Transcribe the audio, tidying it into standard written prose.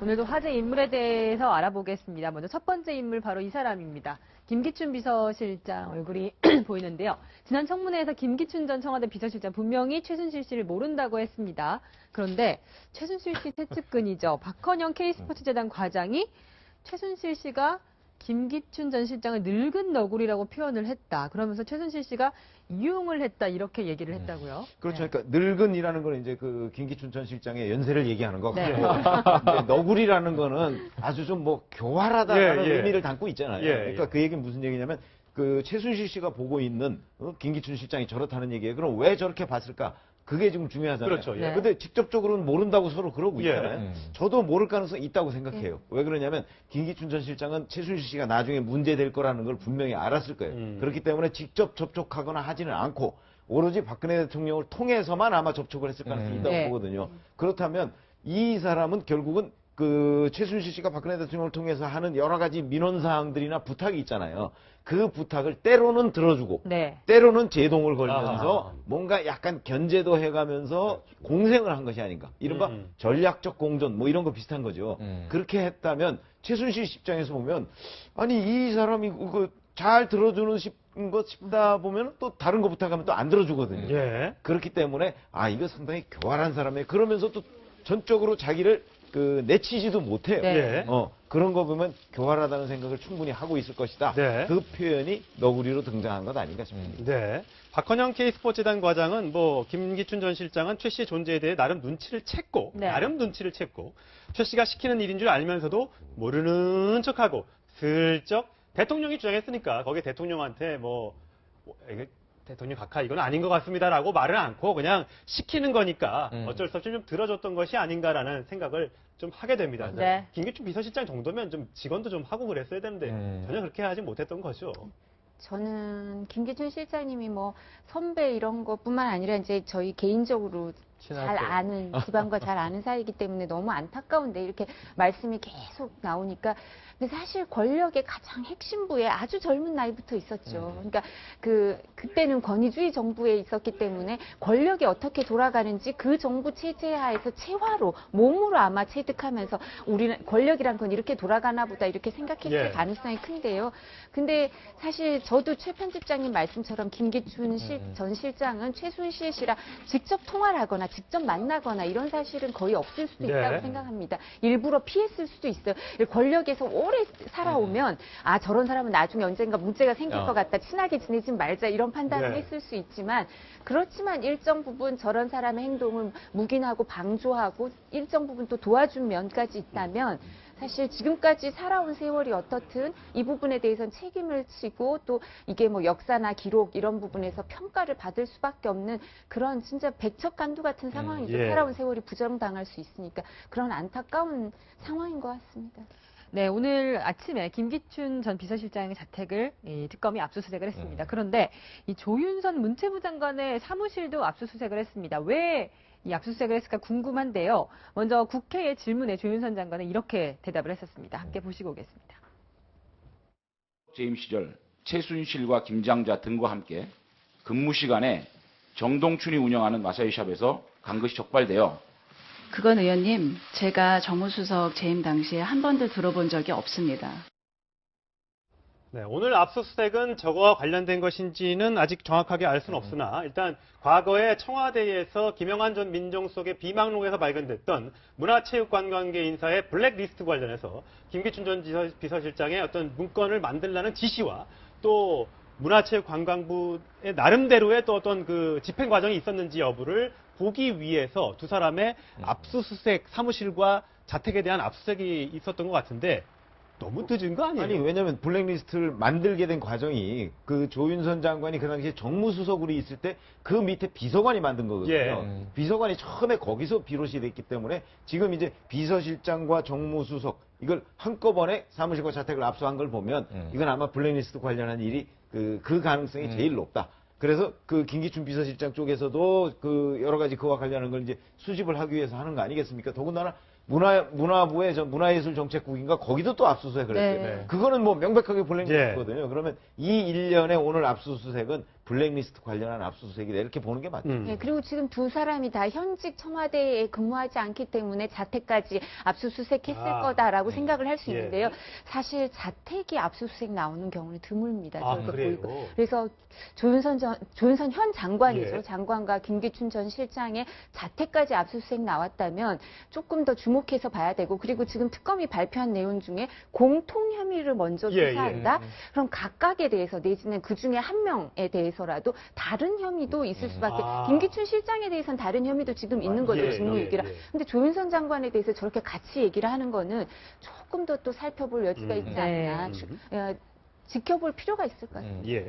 오늘도 화제 인물에 대해서 알아보겠습니다. 먼저 첫 번째 인물 바로 이 사람입니다. 김기춘 비서실장 얼굴이 보이는데요. 지난 청문회에서 김기춘 전 청와대 비서실장 분명히 최순실 씨를 모른다고 했습니다. 그런데 최순실 씨 최측근이죠. 박헌영 K스포츠재단 과장이 최순실 씨가 김기춘 전 실장을 늙은 너구리라고 표현을 했다. 그러면서 최순실 씨가 이용을 했다 이렇게 얘기를 했다고요. 그렇죠. 네. 그러니까 늙은이라는 건 이제 그 김기춘 전 실장의 연세를 얘기하는 거고, 네. 근데 너구리라는 거는 아주 좀 뭐 교활하다라는 의미를 담고 있잖아요. 그러니까 그 얘기는 무슨 얘기냐면 그 최순실 씨가 보고 있는 김기춘 실장이 저렇다는 얘기예요. 그럼 왜 저렇게 봤을까? 그게 지금 중요하잖아요. 그렇죠. 예. 네. 근데 직접적으로는 모른다고 서로 그러고 있잖아요. 저도 모를 가능성이 있다고 생각해요. 왜 그러냐면 김기춘 전 실장은 최순실 씨가 나중에 문제될 거라는 걸 분명히 알았을 거예요. 그렇기 때문에 직접 접촉하거나 하지는 않고 오로지 박근혜 대통령을 통해서만 아마 접촉을 했을 가능성이 있다고 네. 보거든요. 그렇다면 이 사람은 결국은 그 최순실 씨가 박근혜 대통령을 통해서 하는 여러 가지 민원사항들이나 부탁이 있잖아요. 그 부탁을 때로는 들어주고 네. 때로는 제동을 걸면서 뭔가 약간 견제도 해가면서 공생을 한 것이 아닌가. 이른바 전략적 공존 뭐 이런 거 비슷한 거죠. 그렇게 했다면 최순실 씨 입장에서 보면 아니 이 사람이 잘 들어주는 것 싶다 보면 또 다른 거 부탁하면 또 안 들어주거든요. 예. 그렇기 때문에 아 이거 상당히 교활한 사람이에요. 그러면서 또 전적으로 자기를 내치지도 못해요. 네. 그런 거 보면 교활하다는 생각을 충분히 하고 있을 것이다. 네. 그 표현이 너구리로 등장한 것 아닌가 싶습니다. 네. 박헌영 K스포츠재단 과장은 뭐 김기춘 전 실장은 최 씨의 존재에 대해 나름 눈치를 챘고, 네. 최 씨가 시키는 일인 줄 알면서도 모르는 척하고 슬쩍 대통령이 주장했으니까 거기에 대통령한테 이게 대통령 각하 이건 아닌 것 같습니다라고 말을 않고 그냥 시키는 거니까 어쩔 수 없이 좀 들어줬던 것이 아닌가라는 생각을 좀 하게 됩니다. 네. 김기춘 비서실장 정도면 좀 직원도 좀 하고 그랬어야 되는데 전혀 그렇게 하지 못했던 거죠. 저는 김기춘 실장님이 뭐 선배 이런 것뿐만 아니라 이제 저희 개인적으로 잘 아는 집안과 잘 아는 사이이기 때문에 너무 안타까운데 이렇게 말씀이 계속 나오니까 근데 사실 권력의 가장 핵심부에 아주 젊은 나이부터 있었죠. 그러니까 그때는 권위주의 정부에 있었기 때문에 권력이 어떻게 돌아가는지 그 정부 체제 하에서 체화로 몸으로 아마 체득하면서 우리는 권력이란 건 이렇게 돌아가나 보다 이렇게 생각했을 가능성이 큰데요. 근데 사실 저도 최 편집장님 말씀처럼 김기춘 전 실장은 최순실 씨랑 직접 통화를 하거나 직접 만나거나 이런 사실은 거의 없을 수도 있다고 생각합니다. 일부러 피했을 수도 있어요. 권력에서 오래 살아오면 아 저런 사람은 나중에 언젠가 문제가 생길 것 같다. 친하게 지내지 말자 이런 판단을 했을 수 있지만 그렇지만 일정 부분 저런 사람의 행동을 묵인하고 방조하고 일정 부분 또 도와준 면까지 있다면 사실 지금까지 살아온 세월이 어떻든 이 부분에 대해서는 책임을 지고 또 이게 뭐 역사나 기록 이런 부분에서 평가를 받을 수밖에 없는 그런 진짜 백척간두 같은 상황이죠. 살아온 세월이 부정당할 수 있으니까 그런 안타까운 상황인 것 같습니다. 네, 오늘 아침에 김기춘 전 비서실장의 자택을 특검이 압수수색을 했습니다. 그런데 이 조윤선 문체부 장관의 사무실도 압수수색을 했습니다. 왜 이 압수수색을 했을까 궁금한데요. 먼저 국회의 질문에 조윤선 장관은 이렇게 대답을 했었습니다. 함께 보시고 오겠습니다. 재임 시절 최순실과 김장자 등과 함께 근무 시간에 정동춘이 운영하는 마사지샵에서 간 것이 적발되어 그건 의원님, 제가 정무수석 재임 당시에 한 번도 들어본 적이 없습니다. 네, 오늘 압수수색은 저거와 관련된 것인지는 아직 정확하게 알 수는 없으나 일단 과거에 청와대에서 김영한 전 민정수석의 비망록에서 발견됐던 문화체육관광계 인사의 블랙리스트 관련해서 김기춘 전 비서실장의 어떤 문건을 만들라는 지시와 또 문화체육관광부의 나름대로의 또 어떤 그 집행 과정이 있었는지 여부를 보기 위해서 두 사람의 압수수색 사무실과 자택에 대한 압수수색이 있었던 것 같은데 너무 늦은 거 아니에요? 아니 왜냐면 블랙리스트를 만들게 된 과정이 그 조윤선 장관이 그 당시에 정무수석으로 있을 때 그 밑에 비서관이 만든 거거든요. 비서관이 처음에 거기서 비롯이 됐기 때문에 지금 이제 비서실장과 정무수석 이걸 한꺼번에 사무실과 자택을 압수한 걸 보면 이건 아마 블랙리스트 관련한 일이 그 가능성이 제일 높다. 그래서 그 김기춘 비서실장 쪽에서도 그 여러 가지 그와 관련한 걸 이제 수집을 하기 위해서 하는 거 아니겠습니까? 더군다나 문화부의 문화예술정책국인가 거기도 또 압수수색을 했어요. 그거는 뭐 명백하게 블랙리스트거든요. 그러면 이 일련의 오늘 압수수색은 블랙리스트 관련한 압수수색이다 이렇게 보는 게 맞죠. 네, 그리고 지금 두 사람이 다 현직 청와대에 근무하지 않기 때문에 자택까지 압수수색했을 거다라고 생각을 할 수 예. 있는데요. 사실 자택이 압수수색 나오는 경우는 드뭅니다. 저희가 그래요? 보니까. 그래서 조윤선 현 장관이죠. 예. 장관과 김기춘 전 실장의 자택까지 압수수색 나왔다면 조금 더 주목해서 봐야 되고, 그리고 지금 특검이 발표한 내용 중에 공통 혐의를 먼저 예, 조사한다. 그럼 각각에 대해서 내지는 그 중에 한 명에 대해서라도 다른 혐의도 있을 수밖에. 김기춘 실장에 대해서는 다른 혐의도 지금 있는 거죠. 예, 직무유기라. 예, 예. 근데 조윤선 장관에 대해서 저렇게 같이 얘기를 하는 거는 조금 더 또 살펴볼 여지가 있지 않나. 네. 지켜볼 필요가 있을 것 같아요. 예.